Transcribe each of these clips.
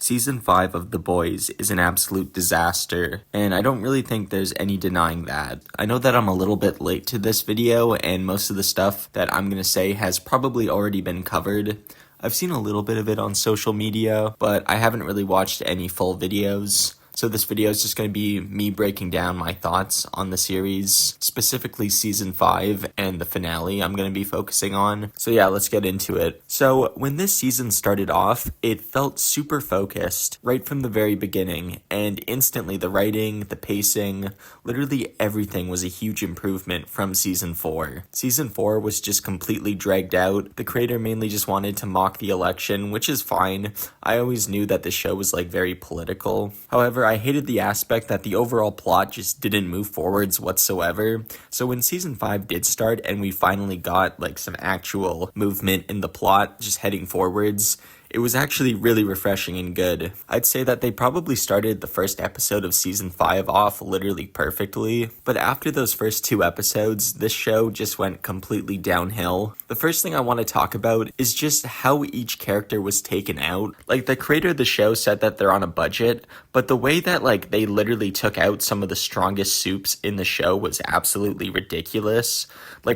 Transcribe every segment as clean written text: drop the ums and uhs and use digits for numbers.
Season 5 of The Boys is an absolute disaster, and I don't really think there's any denying that. I know that I'm a little bit late to this video, and most of the stuff that I'm gonna say has probably already been covered. I've seen a little bit of it on social media, but I haven't really watched any full videos. So this video is just going to be me breaking down my thoughts on the series, specifically season 5 and the finale I'm going to be focusing on. So yeah, let's get into it. So when this season started off, it felt super focused right from the very beginning, and instantly the writing, the pacing, literally everything was a huge improvement from season 4. Season 4 was just completely dragged out. The creator mainly just wanted to mock the election, which is fine. I always knew that the show was very political. However, I hated the aspect that the overall plot just didn't move forwards whatsoever. So when season 5 did start and we finally got some actual movement in the plot just heading forwards, it was actually really refreshing and good. I'd say that they probably started the first episode of season 5 off literally perfectly, but after those first 2 episodes, this show just went completely downhill. The first thing I want to talk about is just how each character was taken out. The creator of the show said that they're on a budget, but the way that they literally took out some of the strongest soups in the show was absolutely ridiculous.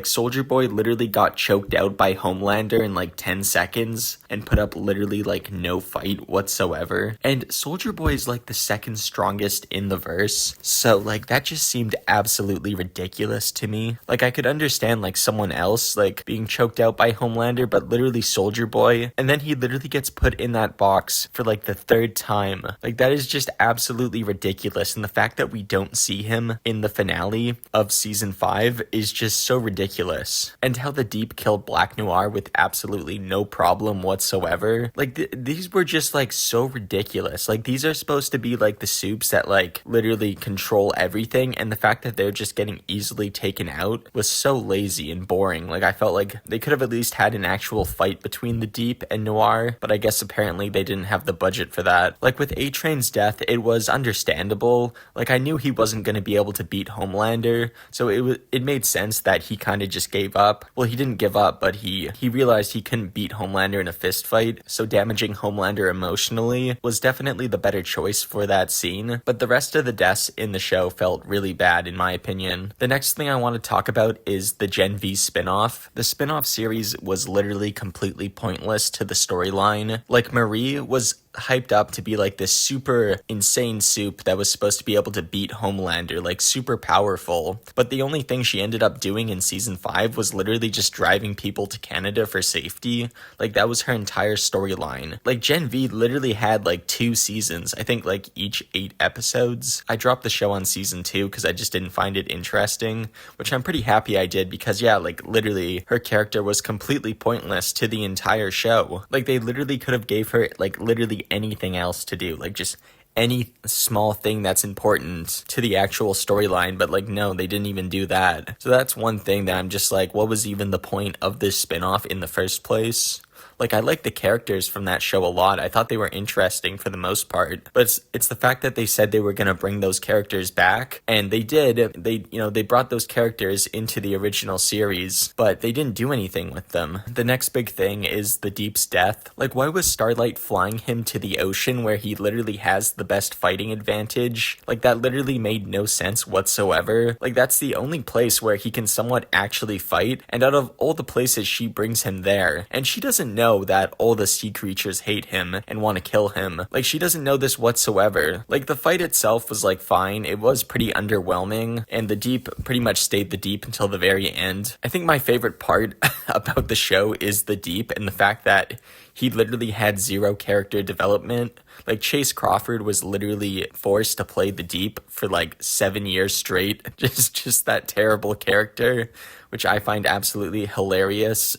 Soldier Boy literally got choked out by Homelander in 10 seconds and put up literally no fight whatsoever. And Soldier Boy is the second strongest in the verse. So that just seemed absolutely ridiculous to me. I could understand someone else being choked out by Homelander, but literally Soldier Boy, and then he literally gets put in that box for the 3rd time. That is just absolutely ridiculous. And the fact that we don't see him in the finale of season 5 is just so ridiculous. And how the Deep killed Black Noir with absolutely no problem whatsoever. These were just so ridiculous. These are supposed to be the soups that literally control everything, and the fact that they're just getting easily taken out was so lazy and boring. I felt they could have at least had an actual fight between the Deep and Noir, but I guess apparently they didn't have the budget for that. With A-Train's death, it was understandable. I knew he wasn't going to be able to beat Homelander, so it made sense that he kind of just gave up. Well, he didn't give up, but he realized he couldn't beat Homelander in a fist fight, so damaging Homelander emotionally was definitely the better choice for that scene, but the rest of the deaths in the show felt really bad in my opinion. The next thing I want to talk about is the Gen V spinoff. The spinoff series was literally completely pointless to the storyline. Marie was hyped up to be this super insane soup that was supposed to be able to beat Homelander, super powerful, but the only thing she ended up doing in season 5 was literally just driving people to Canada for safety. That was her entire storyline. Gen V literally had 2 seasons, I think each 8 episodes. I dropped the show on season 2 because I just didn't find it interesting, which I'm pretty happy I did because yeah, literally her character was completely pointless to the entire show. They literally could have gave her literally anything else to do, just any small thing that's important to the actual storyline, but no, they didn't even do that. So that's one thing that I'm just what was even the point of this spinoff in the first place? I like the characters from that show a lot. I thought they were interesting for the most part, but it's the fact that they said they were going to bring those characters back, and they did. They brought those characters into the original series, but they didn't do anything with them. The next big thing is the Deep's death. Why was Starlight flying him to the ocean where he literally has the best fighting advantage? That literally made no sense whatsoever. That's the only place where he can somewhat actually fight, and out of all the places she brings him there, and she doesn't know that all the sea creatures hate him and want to kill him. She doesn't know this whatsoever. The fight itself was fine. It was pretty underwhelming, and the Deep pretty much stayed the Deep until the very end. I think my favorite part about the show is the Deep and the fact that he literally had 0 character development. Chase Crawford was literally forced to play the Deep for 7 years straight. Just that terrible character, which I find absolutely hilarious.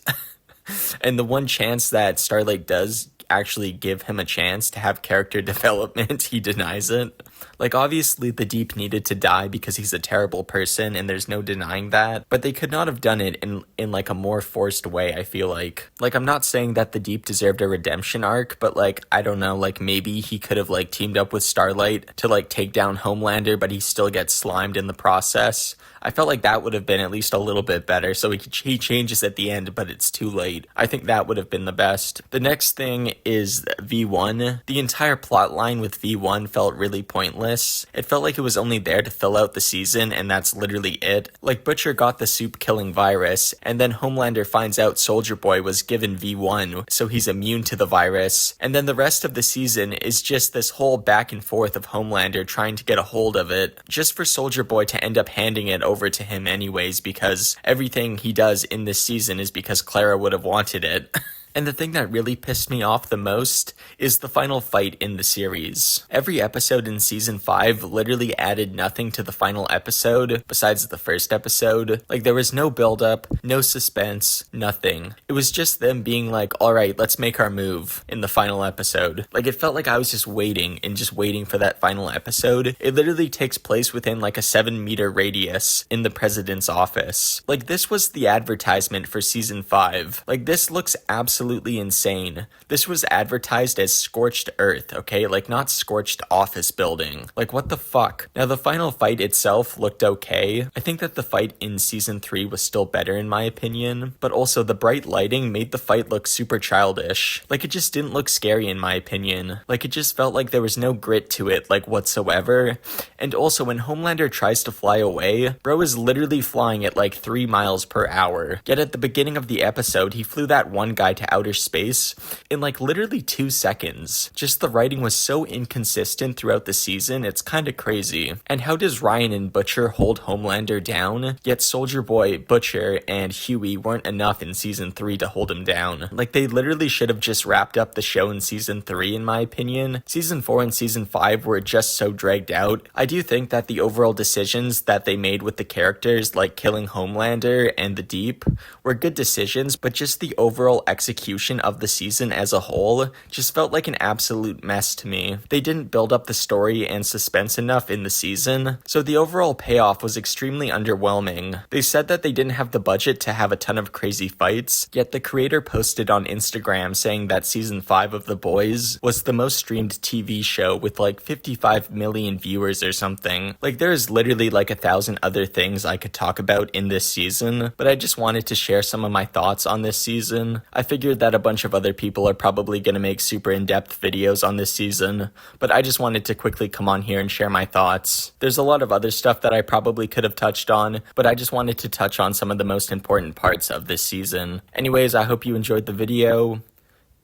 And the one chance that Starlight does actually give him a chance to have character development, he denies it. Obviously the Deep needed to die because he's a terrible person, and there's no denying that, but they could not have done it in a more forced way, I feel like. I'm not saying that the Deep deserved a redemption arc, but I don't know, maybe he could have teamed up with Starlight to take down Homelander, but he still gets slimed in the process. I felt like that would have been at least a little bit better, so he changes at the end, but it's too late. I think that would have been the best. The next thing is V1. The entire plot line with V1 felt really pointless. It felt like it was only there to fill out the season, and that's literally it. Like, Butcher got the soup-killing virus, and then Homelander finds out Soldier Boy was given V1, so he's immune to the virus. And then the rest of the season is just this whole back and forth of Homelander trying to get a hold of it, just for Soldier Boy to end up handing it over to him anyways, because everything he does in this season is because Clara would have wanted it. And the thing that really pissed me off the most is the final fight in the series. Every episode in season 5 literally added nothing to the final episode besides the first episode. Like, there was no build-up, no suspense, nothing. It was just them being like, alright, let's make our move in the final episode. Like, it felt like I was just waiting for that final episode. It literally takes place within like a 7-meter radius in the president's office. Like, this was the advertisement for season 5. Like, this looks absolutely insane. This was advertised as scorched earth, okay? Like, not scorched office building. Like, what the fuck? Now, the final fight itself looked okay. I think that the fight in season 3 was still better in my opinion, but also the bright lighting made the fight look super childish. Like, it just didn't look scary in my opinion. Like, it just felt like there was no grit to it, like, whatsoever. And also, when Homelander tries to fly away, bro is literally flying at like 3 miles per hour. Yet at the beginning of the episode, he flew that one guy to outer space in like literally 2 seconds. Just the writing was so inconsistent throughout the season, it's kind of crazy. And how does Ryan and Butcher hold Homelander down? Yet Soldier Boy, Butcher, and Huey weren't enough in season 3 to hold him down. Like, they literally should have just wrapped up the show in season 3 in my opinion. Season 4 and season 5 were just so dragged out. I do think that the overall decisions that they made with the characters, like killing Homelander and the Deep, were good decisions, but just the overall execution of the season as a whole just felt like an absolute mess to me. They didn't build up the story and suspense enough in the season, so the overall payoff was extremely underwhelming. They said that they didn't have the budget to have a ton of crazy fights, yet the creator posted on Instagram saying that season 5 of The Boys was the most streamed TV show with like 55 million viewers or something. Like, there's literally like 1,000 other things I could talk about in this season, but I just wanted to share some of my thoughts on this season. I figured that a bunch of other people are probably going to make super in-depth videos on this season, but I just wanted to quickly come on here and share my thoughts. There's a lot of other stuff that I probably could have touched on, but I just wanted to touch on some of the most important parts of this season. Anyways, I hope you enjoyed the video.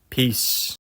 Peace.